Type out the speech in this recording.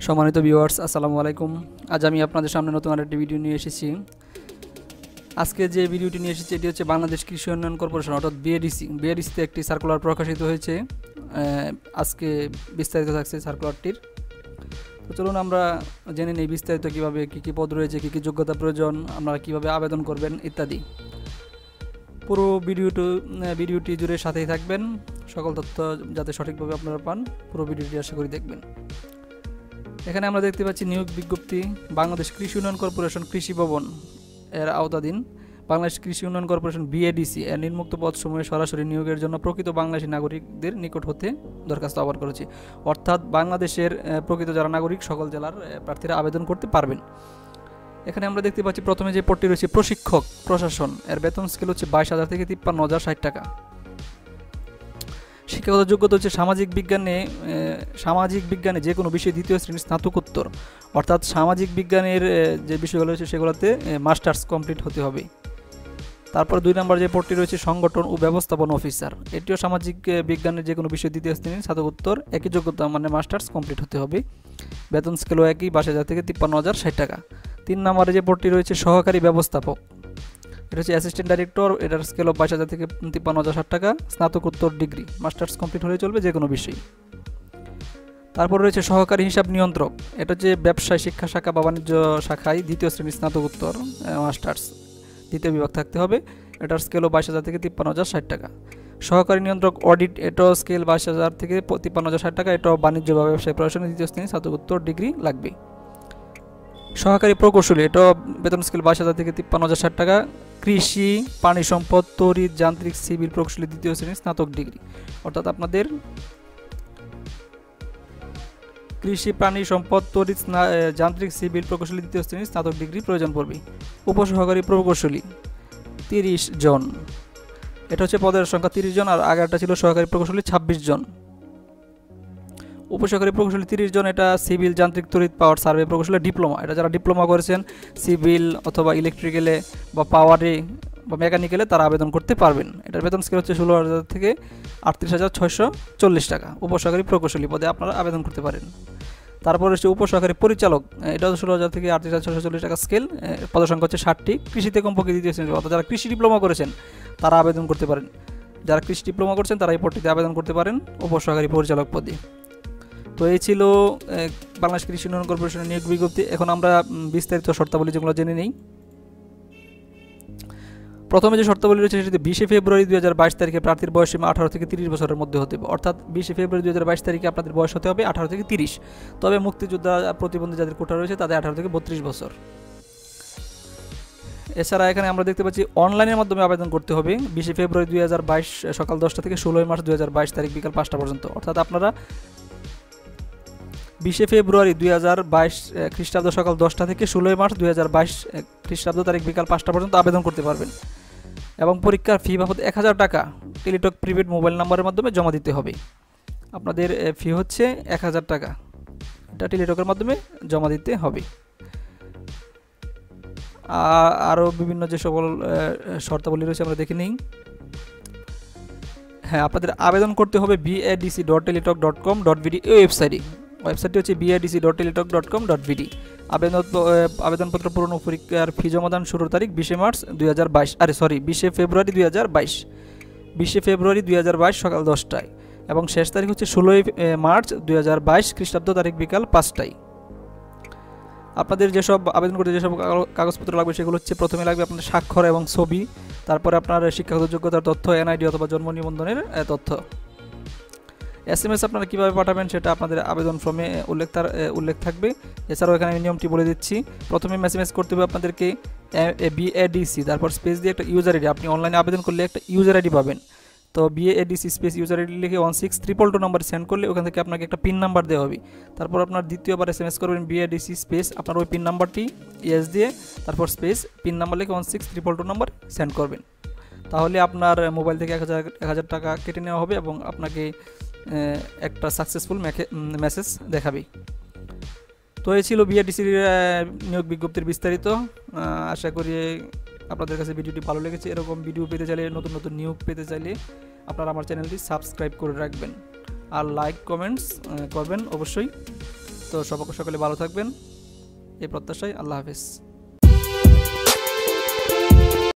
সম্মানিত ভিউয়ার্স, আসসালামু আলাইকুম। আজ আমি আপনাদের সামনে নতুন আরেকটি ভিডিও নিয়ে এসেছি। আজকে যে ভিডিওটি নিয়ে এসেছি এটি হচ্ছে বাংলাদেশ কৃষি উন্নয়ন কর্পোরেশন অর্থাৎ বিএডিসিতে একটি সার্কুলার প্রকাশিত হয়েছে। আজকে বিস্তারিত থাকছে সার্কুলারটির। তো চলুন আমরা জেনে নেই বিস্তারিত কীভাবে কী কী পদ রয়েছে, কী কী যোগ্যতা প্রয়োজন, আপনারা কীভাবে আবেদন করবেন ইত্যাদি। পুরো ভিডিওটি জুড়ে সাথেই থাকবেন, সকল তথ্য যাতে সঠিকভাবে আপনারা পান। পুরো ভিডিওটি আশা করি দেখবেন। এখানে আমরা দেখতে পাচ্ছি নিয়োগ বিজ্ঞপ্তি। বাংলাদেশ কৃষি উন্নয়ন কর্পোরেশন কৃষি ভবন এর আওতাধীন বাংলাদেশ কৃষি উন্নয়ন কর্পোরেশন বিএডিসি এর নিম্নোক্ত পদসমূহে সরাসরি নিয়োগের জন্য প্রকৃত বাংলাদেশি নাগরিকদের নিকট হতে দরখাস্ত আহ্বান করেছি। অর্থাৎ বাংলাদেশের প্রকৃত যারা নাগরিক সকল জেলার প্রার্থীরা আবেদন করতে পারবেন। এখানে আমরা দেখতে পাচ্ছি প্রথমে যে পদটি রয়েছে প্রশিক্ষক প্রশাসন, এর বেতন স্কেল হচ্ছে 22,000 থেকে 53,060 টাকা। শিক্ষাগত যোগ্যতা হচ্ছে সামাজিক বিজ্ঞানে যে কোনো বিষয়ে দ্বিতীয় শ্রেণীর স্নাতকোত্তর, অর্থাৎ সামাজিক বিজ্ঞানের যে বিষয়গুলো রয়েছে সেগুলোতে মাস্টার্স কমপ্লিট হতে হবে। তারপর 2 নম্বর যে পদটি রয়েছে সংগঠন ও ব্যবস্থাপনা অফিসার, এটিও সামাজিক বিজ্ঞানের যে কোনো বিষয়ে দ্বিতীয় শ্রেণীর স্নাতকোত্তর, একই যোগ্যতা মানে মাস্টার্স কমপ্লিট হতে হবে। বেতন স্কেলও একই, 22,000 থেকে 53,060 টাকা। 3 নম্বরে যে পদটি রয়েছে সহকারী ব্যবস্থাপক, এটা হচ্ছে অ্যাসিস্ট্যান্ট ডাইরেক্টর, এটার স্কেল অফ 22,000 থেকে 53,060 টাকা। স্নাতকোত্তর ডিগ্রি, মাস্টার্স কমপ্লিট হলে চলবে যে কোনো বিষয়। তারপর রয়েছে সহকারী হিসাব নিয়ন্ত্রক, এটা হচ্ছে ব্যবসায় শিক্ষা শাখা বা বাণিজ্য শাখায় দ্বিতীয় শ্রেণীর স্নাতকোত্তর মাস্টার্স দ্বিতীয় বিভাগ থাকতে হবে। এটার স্কেলও 22,000 থেকে 53,060 টাকা। সহকারী নিয়ন্ত্রক অডিট, এটাও স্কেল 22,000 থেকে 53,060 টাকা। এটাও বাণিজ্য বা ব্যবসায় প্রশাসনের দ্বিতীয় শ্রেণীর স্নাতকোত্তর ডিগ্রি লাগবে। সহকারী প্রকৌশলী, এটাও বেতন স্কেল 22,000 থেকে 53,060 টাকা। কৃষি, পানি সম্পদ, তড়িৎ, যান্ত্রিক, সিভিল প্রকৌশলী দ্বিতীয় শ্রেণীর স্নাতক ডিগ্রি, অর্থাৎ আপনাদের কৃষি, পানি সম্পদ, তড়িৎ, যান্ত্রিক, সিভিল প্রকৌশলী দ্বিতীয় শ্রেণীর স্নাতক ডিগ্রি প্রয়োজন পড়বে। উপসহকারী প্রকৌশলী 30 জন, এটা হচ্ছে পদের সংখ্যা 30 জন, আর আগেরটা ছিল সহকারী প্রকৌশলী 26 জন। উপসহকারী প্রকৌশলী 30 জন, এটা সিভিল, যান্ত্রিক, তড়িৎ, পাওয়ার, সার্ভে প্রকৌশলী ডিপ্লোমা। এটা যারা ডিপ্লোমা করেছেন সিভিল অথবা ইলেকট্রিক্যালে বা পাওয়ারে বা মেকানিক্যালে তারা আবেদন করতে পারবেন। এটার বেতন স্কেল হচ্ছে 16,000 থেকে 38,640 টাকা। উপসহকারী প্রকৌশলী পদে আপনারা আবেদন করতে পারেন। তারপর হচ্ছে উপসহকারী পরিচালক, এটা 16,000 থেকে 38,640 টাকা স্কেল। পদসংখ্যা হচ্ছে 60টি। কৃষিতে কমপক্ষে দ্বিতীয় শ্রেণী, অর্থাৎ যারা কৃষি ডিপ্লোমা করেছেন তারা আবেদন করতে পারেন। যারা কৃষি ডিপ্লোমা করছেন তারা এই পদটিতে আবেদন করতে পারেন উপসহকারী পরিচালক পদে। তো এই ছিল বাংলাদেশ কৃষি উন্নয়ন কর্পোরেশনের নিয়োগ বিজ্ঞপ্তি। এখন আমরা বিস্তারিত শর্তাবলী যেগুলো জেনে নিই। প্রথমে যে শর্তাবলী রয়েছে সেটি 20 ফেব্রুয়ারি 2022 তারিখে প্রার্থীর বয়স সীমা 18 থেকে 30 বছরের মধ্যে হতে হবে। অর্থাৎ 20 ফেব্রুয়ারি 2022 তারিখে আপনাদের বয়স হতে হবে 18 থেকে 30। তবে মুক্তিযোদ্ধা প্রতিবন্ধী যাদের কোটা রয়েছে তাদের 18 থেকে 32 বছর। এছাড়া এখানে আমরা দেখতে পাচ্ছি অনলাইনের মাধ্যমে আবেদন করতে হবে 20 ফেব্রুয়ারি 2022 সকাল 10টা থেকে 16 মার্চ 2022 তারিখ বিকাল 5টা পর্যন্ত। অর্থাৎ আপনারা 20 ফেব্রুয়ারি 2022 খ্রিস্টাব্দ সকাল 10টা থেকে 16 মার্চ 2022 খ্রিস্টাব্দ তারিখ বিকাল 5টা পর্যন্ত আবেদন করতে পারবেন। এবং পরীক্ষার ফি বাবদ 1,000 টাকা টেলিটক প্রিপেড মোবাইল নাম্বারের মাধ্যমে জমা দিতে হবে। আপনাদের ফি হচ্ছে 1,000 টাকা, এটা টেলিটকের মাধ্যমে জমা দিতে হবে। আরও বিভিন্ন যে সকল শর্তাবলী রয়েছে আমরা দেখে নিই। হ্যাঁ, আপনাদের আবেদন করতে হবে badc.teletalk.com.bd এই ওয়েবসাইটটি হচ্ছে badc.teletalk.com.bd। আবেদনপত্র পূরণ ও পরীক্ষার ফি জমাদান শুরুর তারিখ 20 ফেব্রুয়ারি 2022 20 ফেব্রুয়ারি 2022 সকাল 10টায় এবং শেষ তারিখ হচ্ছে 16 মার্চ 2022 খ্রিস্টাব্দ তারিখ বিকাল 5টায়। আপনাদের যেসব আবেদন করতে যেসব কাগজপত্র লাগবে সেগুলো হচ্ছে প্রথমে লাগবে আপনাদের স্বাক্ষর এবং ছবি, তারপরে আপনার শিক্ষাগত যোগ্যতার তথ্য, এনআইডি অথবা জন্ম নিবন্ধনের তথ্য। SMS আপনারা কীভাবে পাঠাবেন সেটা আপনাদের আবেদন ফর্মে উল্লেখ থাকবে। এছাড়াও এখানে আমি নিয়মটি বলে দিচ্ছি। প্রথমে SMS করতে হবে আপনাদেরকে BADC, তারপর স্পেস দিয়ে একটা ইউজার আইডি। আপনি অনলাইনে আবেদন করলে একটা ইউজার আইডি পাবেন, তো BADC স্পেস ইউজার আইডি লিখে 16222 নাম্বার সেন্ড করলে ওখান থেকে আপনাকে একটা পিন নাম্বার দেওয়া হবে। তারপর আপনার দ্বিতীয়বার SMS করবেন BADC স্পেস আপনার ওই পিন নাম্বারটি ইয়েস দিয়ে তারপর স্পেস পিন নাম্বার লিখে 16222 নাম্বার সেন্ড করবেন। তাহলে আপনার মোবাইল থেকে 1,000 টাকা কেটে নেওয়া হবে এবং আপনাকে একটা সাকসেসফুল মেসেজ দেখাবে। তো এই ছিল বিএডিসির নিয়োগ বিজ্ঞপ্তির বিস্তারিত। আশা করি আপনাদের কাছে ভিডিওটি ভালো লেগেছে। এরকম ভিডিও পেতে চাইলে, নতুন নতুন নিয়োগ পেতে চাইলে আপনারা আমার চ্যানেলটি সাবস্ক্রাইব করে রাখবেন আর লাইক কমেন্টস করবেন অবশ্যই। তো সকলে ভালো থাকবেন এই প্রত্যাশায়। আল্লাহ হাফেজ।